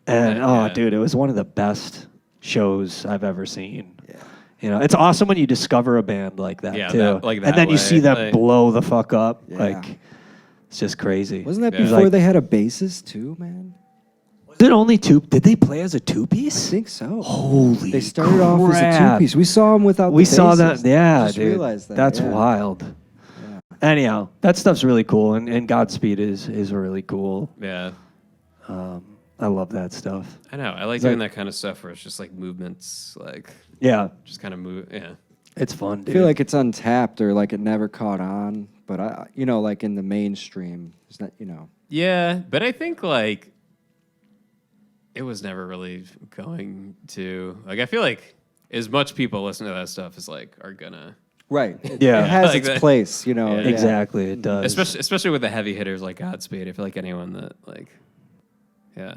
and Yeah. dude, it was one of the best shows I've ever seen. It's awesome when you discover a band like that Yeah, too, that and then way, you see them like- blow the fuck up. Yeah. Like it's just crazy. Wasn't that Yeah. before Like- they had a bassist too, man? Was it only two? Did they play as a I two-piece? think so. Holy They started off as a crap. two-piece. We saw them without We the saw bassist. that, yeah, I just dude. realized that. That's yeah. wild. Anyhow, that stuff's really cool, and Godspeed is really cool. Yeah. I love that stuff. I know. I like It's doing like- that kind of stuff where it's just like movements, like Yeah, just kind of move. Yeah. it's fun, I dude. feel like it's untapped or like it never caught on, but like in the mainstream, it's not, Yeah, but I think like it was never really going to like. I feel like as much people listen to that stuff as like are gonna, right. It, Yeah. it has Like its that. place, Yeah. Exactly, it does. especially with the heavy hitters like Godspeed. I feel like anyone that like, yeah,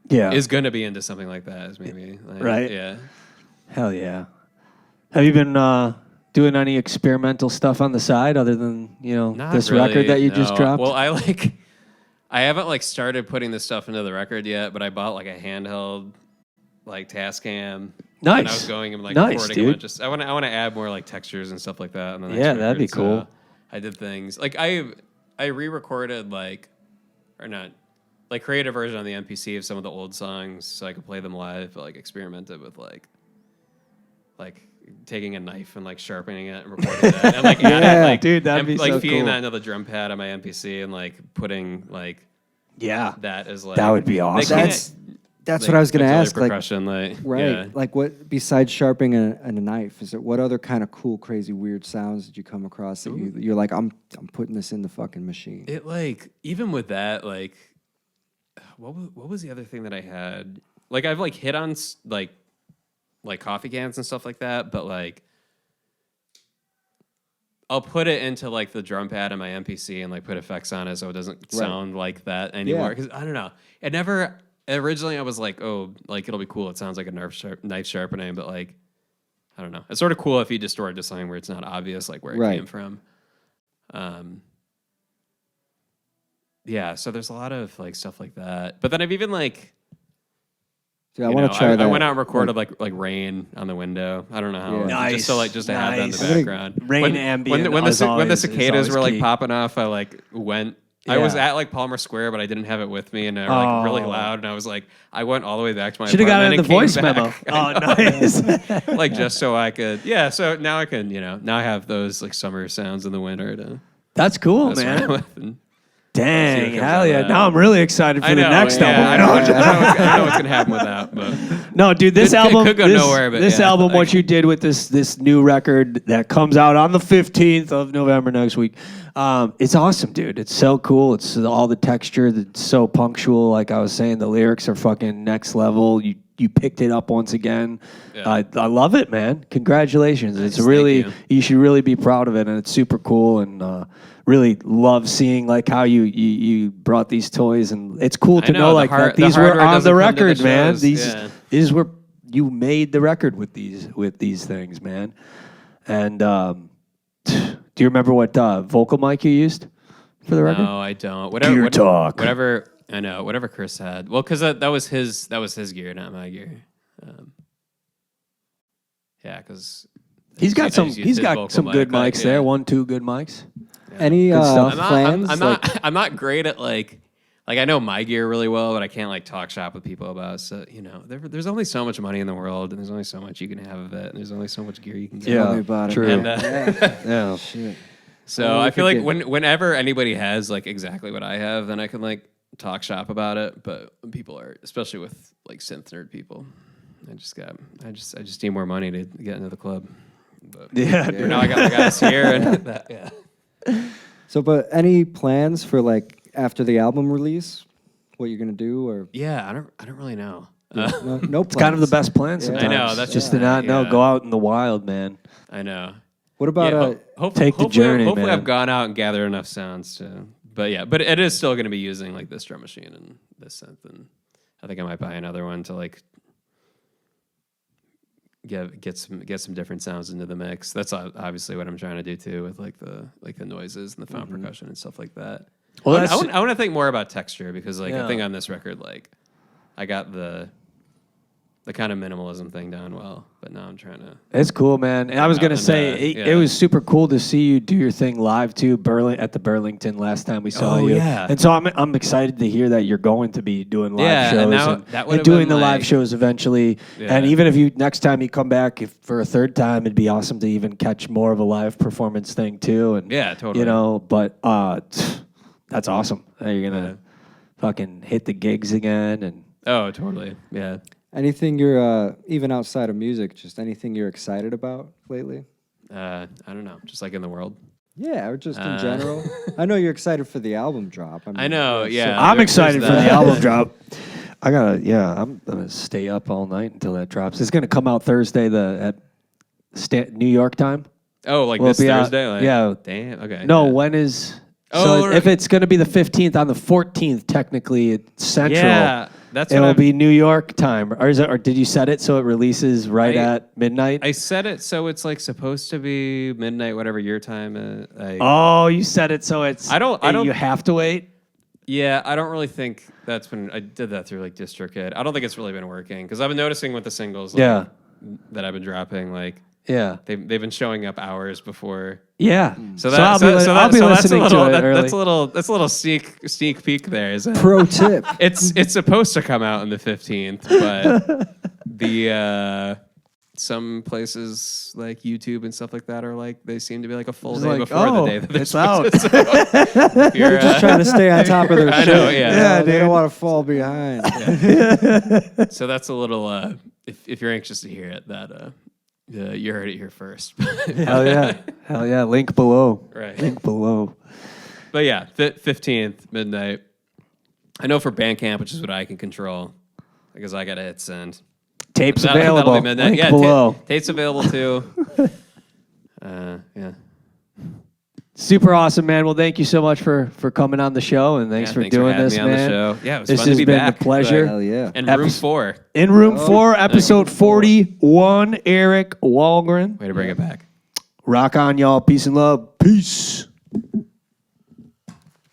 yeah. is gonna be into something like that is maybe like, Right. Yeah. Hell yeah. Have you been doing any experimental stuff on the side other than Not this really, record that you just no. dropped? Well, I haven't like started putting this stuff into the record yet, but I bought like a handheld like Tascam. Nice. And I was going and like Nice, recording dude. a bunch of I want to add more like textures and stuff like that. On the next Yeah, that'd be record, cool. so I did things like I re-recorded like or not like create a version on the MPC of some of the old songs so I could play them live. But, like experimented with like taking a knife and like sharpening it and recording that and like adding, like dude, that'd be like so feeding cool. that into the drum pad on my MPC and like putting like yeah. that as like That would be they awesome. can't- That's like, what I was gonna auxiliary ask. Like, percussion, like right? yeah. Like, what besides sharpening a knife? Is it what other kind of cool, crazy, weird sounds did you come across that you're like, I'm putting this in the fucking machine? It like even with that like what was the other thing that I had? Like I've like hit on like coffee cans and stuff like that, but like I'll put it into like the drum pad in my MPC and like put effects on it so it doesn't sound like that anymore. Because I don't know, it never. Originally, I was like, oh, like it'll be cool. It sounds like a knife sharpening, but like I don't know. It's sort of cool if you distort it to something where it's not obvious like where it came from. Yeah, so there's a lot of like stuff like that. But then I've even like Dude, I want to try I that. went out and recorded like rain on the window. I don't know how. Yeah. Just to just to have that in the Nice. background. Rain ambient when is the always- cicadas is were like key. popping off, I like went. I was Yeah. at like Palmer Square, but I didn't have it with me, and they were like really Oh. loud. And I was like, I went all the way back to my Should have got it in the apartment voice and memo. came back. Oh, nice. Like just so I could. Yeah. So now I can. Now I have those like summer sounds in the winter to That's cool, mess around man. with. And Dang, comes hell out yeah. of that. Now I'm really excited for I know. the next yeah, album. I know what's gonna happen with that, but. No, dude, this It album could go this, nowhere, but this yeah, album, like- what you did with this new record that comes out on the 15th of November next week, it's awesome, dude. It's so cool. It's all the texture that's so punctual. Like I was saying, the lyrics are fucking next level. You picked it up once again. Yeah. I love it, man. Congratulations. Nice, It's really thank you should really be proud of it, and it's super cool. And really love seeing like how you brought these toys, and it's cool to know, know the like hard- that these the were hardware on doesn't the come to the record, man. shows, These yeah. these were you made the record with these things, man. And do you remember what vocal mic you used for the record? No, I don't. Gear talk. Whatever. I know. Whatever Chris had. Well, because that was his gear, not my gear. Yeah, because He's got some good mics there. 1, 2 good mics. Any Good stuff. I'm not, plans? I'm not great at like like I know my gear really well, but I can't like talk shop with people about. So you know, there's only so much money in the world, and there's only so much you can have of it, and there's only so much gear you can get. Yeah, Tell me about it. true. And, Yeah. Shit. so Oh, I we feel could like get- whenever anybody has like exactly what I have, then I can like talk shop about it. But when people are, especially with like synth nerd people, I just need more money to get into the club. But Yeah. for now I got the guys here, and that, yeah. So, but any plans for like after the album release? What you're gonna do, or Yeah, I don't really know. no plans. It's kind of the best plan Yeah. sometimes. I know, that's just yeah, to not know. yeah. Go out in the wild, man. I know. What about Take the hopefully, journey, hopefully man. I've gone out and gathered enough sounds to. But yeah, but it is still going to be using like this drum machine and this synth, and I think I might buy another one to like get some different sounds into the mix. That's obviously what I'm trying to do too with like the noises and the found percussion and stuff like that. Well, I want to think more about texture because like Yeah. I think on this record like I got the kind of minimalism thing down well, but now I'm trying to. It's cool, man. And I was out gonna and, say it yeah. was super cool to see you do your thing live too, at the Burlington last time we saw Oh, you. yeah. And so I'm excited to hear that you're going to be doing live Yeah, shows and now and, that would've doing been the live like- shows eventually. Yeah. And even if next time you come back for a third time, it'd be awesome to even catch more of a live performance thing too. And Yeah, totally. You know, but that's awesome. You're gonna fucking hit the gigs again and. Oh, totally. Yeah. anything you're even outside of music? Just anything you're excited about lately? I don't know, just like in the world. Yeah, or just in general. I know you're excited for the album drop. I know, yeah. I'm there's excited for that. the album drop. I'm gonna stay up all night until that drops. It's gonna come out Thursday at New York time. Oh, like Will it this be out? Thursday? Like, Yeah. Damn. Okay. No, yeah. when is? Oh, so right. if it's gonna be the 15th, on the 14th, technically it's Central. Yeah, that's it what will I'm- be New York time, or is it? Or did you set it so it releases right I- at midnight? I set it so it's like supposed to be midnight, whatever your time is. Oh, you set it so it's. I don't- You have to wait. Yeah, I don't really think that's been. I did that through like DistroKid. I don't think it's really been working because I've been noticing with the singles. Like, Yeah. That I've been dropping, like Yeah. they've been showing up hours before. Yeah. So I'll be listening that's a little, to it early. That's a little sneak peek there. Is it? Pro tip. It's supposed to come out on the 15th, but the some places like YouTube and stuff like that are like they seem to be like a full It's day like, before oh, the day that they're it's supposed out. to. So, you're, Just trying to stay on top of their I shit. know, yeah. Yeah, They dude. don't want to fall behind. so that's a little. If you're anxious to hear it, that you heard it here first. Hell yeah. Hell yeah. Link below. Right. Link below. But yeah, 15th midnight. I know for Bandcamp, which is what I can control, because I got to hit send. Tapes That'll available. be midnight. Link Yeah, below. Tape's available too. Yeah. Super awesome, man. Well, thank you so much for coming on the show, and thanks Yeah, for thanks doing having this, me on man. the show. Yeah, it was This fun to has be been back. a pleasure. Hell yeah. And Epis- room 4. In room 4, episode 41, Eric Wallgren. Way to bring it back. Rock on, y'all. Peace and love. Peace.